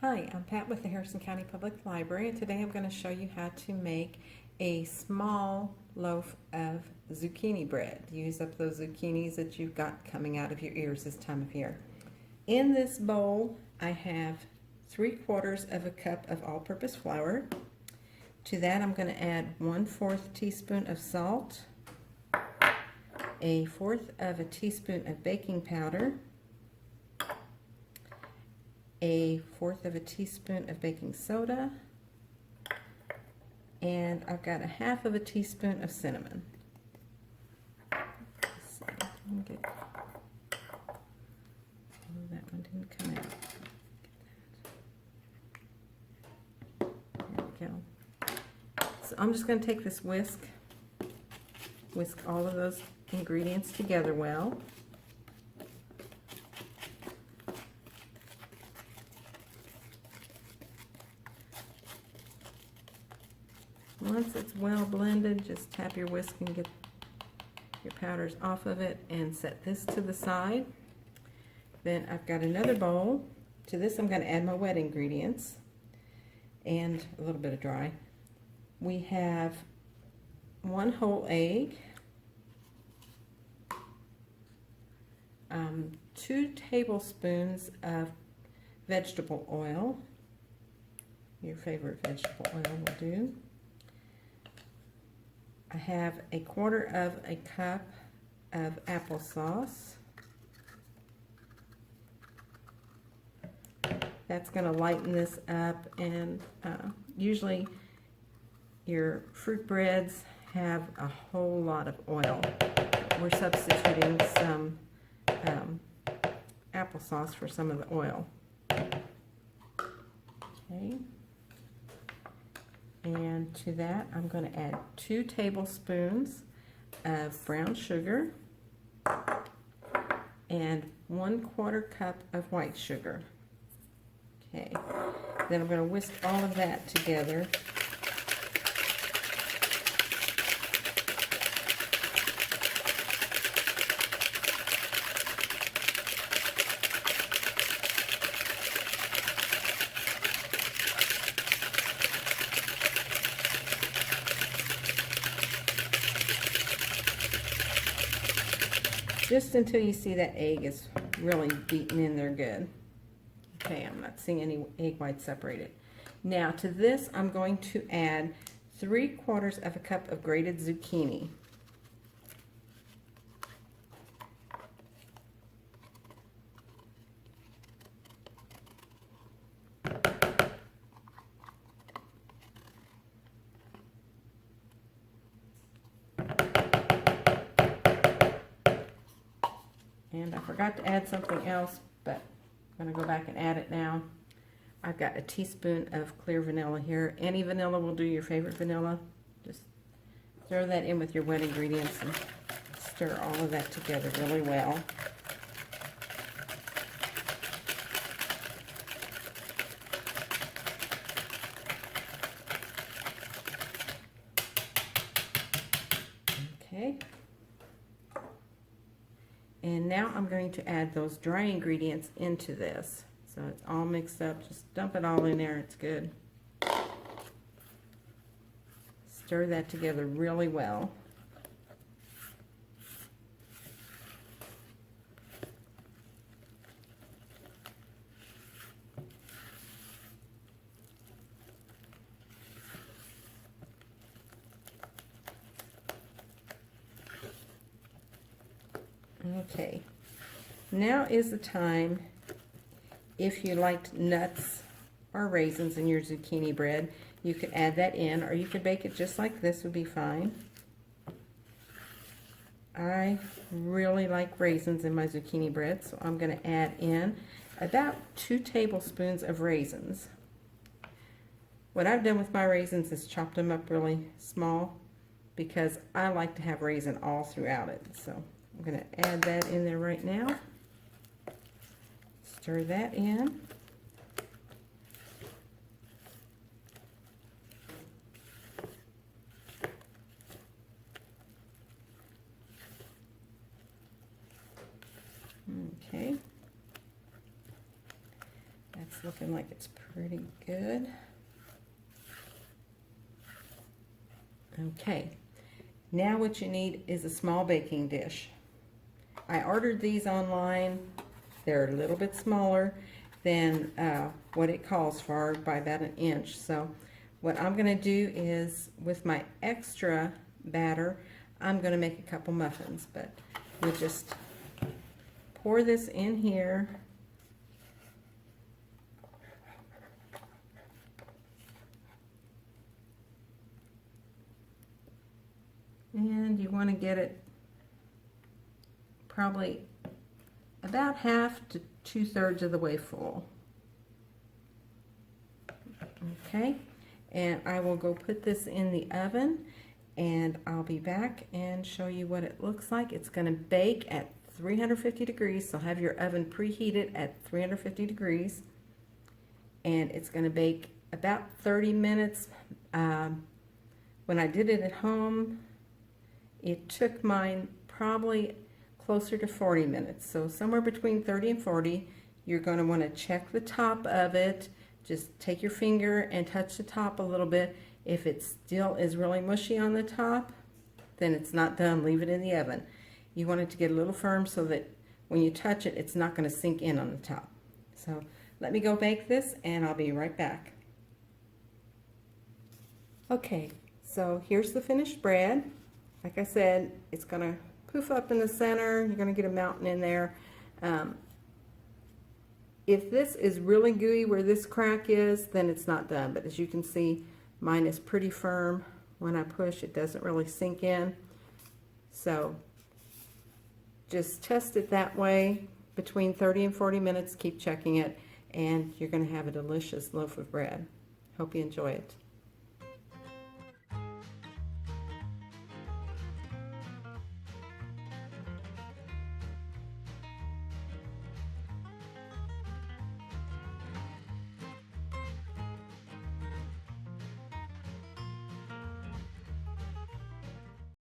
Hi, I'm Pat with the Harrison County Public Library, and today I'm going to show you how to make a small loaf of zucchini bread. Use up those zucchinis that you've got coming out of your ears this time of year. In this bowl, I have 3/4 of a cup of all-purpose flour. To that, I'm going to add 1/4 teaspoon of salt, 1/4 of a teaspoon of baking powder, 1/4 of a teaspoon of baking soda, and I've got 1/2 of a teaspoon of cinnamon. Let's see, oh, that one didn't come out. There we go. So I'm just going to take this whisk all of those ingredients together well. Once it's well blended, just tap your whisk and get your powders off of it and set this to the side. Then I've got another bowl. To this I'm going to add my wet ingredients and a little bit of dry. We have 1 whole egg, 2 tablespoons of vegetable oil. Your favorite vegetable oil will do. I have 1/4 of a cup of applesauce. That's going to lighten this up, and usually your fruit breads have a whole lot of oil. We're substituting some applesauce for some of the oil. Okay. And to that, I'm going to add 2 tablespoons of brown sugar and 1/4 cup of white sugar. Okay, then I'm going to whisk all of that together. Just until you see that egg is really beaten in there good. Okay, I'm not seeing any egg whites separated. Now to this, I'm going to add 3/4 of a cup of grated zucchini. And I forgot to add something else, but I'm going to go back and add it now. I've got a teaspoon of clear vanilla here. Any vanilla will do, your favorite vanilla. Just throw that in with your wet ingredients and stir all of that together really well. Okay. And now I'm going to add those dry ingredients into this. So it's all mixed up. Just dump it all in there. It's good. Stir that together really well. Okay, now is the time, if you liked nuts or raisins in your zucchini bread, you could add that in, or you could bake it just like this would be fine. I really like raisins in my zucchini bread, so I'm going to add in about 2 tablespoons of raisins. What I've done with my raisins is chopped them up really small because I like to have raisin all throughout it. So I'm going to add that in there right now. Stir that in. Okay. That's It's looking like it's pretty good. Okay, now what you need is a small baking dish. I ordered these online. They're a little bit smaller than what it calls for by about an inch. So what I'm going to do is, with my extra batter, I'm going to make a couple muffins. But we'll just pour this in here. And you want to get it probably about half to 2/3 of the way full. Okay, and I will go put this in the oven, and I'll be back and show you what it looks like. It's going to bake at 350 degrees, so have your oven preheated at 350 degrees, and it's going to bake about 30 minutes. When I did it at home, it took mine probably closer to 40 minutes. So somewhere between 30 and 40. You're going to want to check the top of it. Just take your finger and touch the top a little bit. If it still is really mushy on the top, then it's not done. Leave it in the oven. You want it to get a little firm so that when you touch it, it's not going to sink in on the top. So let me go bake this, and I'll be right back. Okay, so here's the finished bread. Like I said, it's going to poof up in the center. You're going to get a mountain in there. If this is really gooey where this crack is, then it's not done. But as you can see, mine is pretty firm. When I push, it doesn't really sink in. So just test it that way between 30 and 40 minutes. Keep checking it, and you're going to have a delicious loaf of bread. Hope you enjoy it.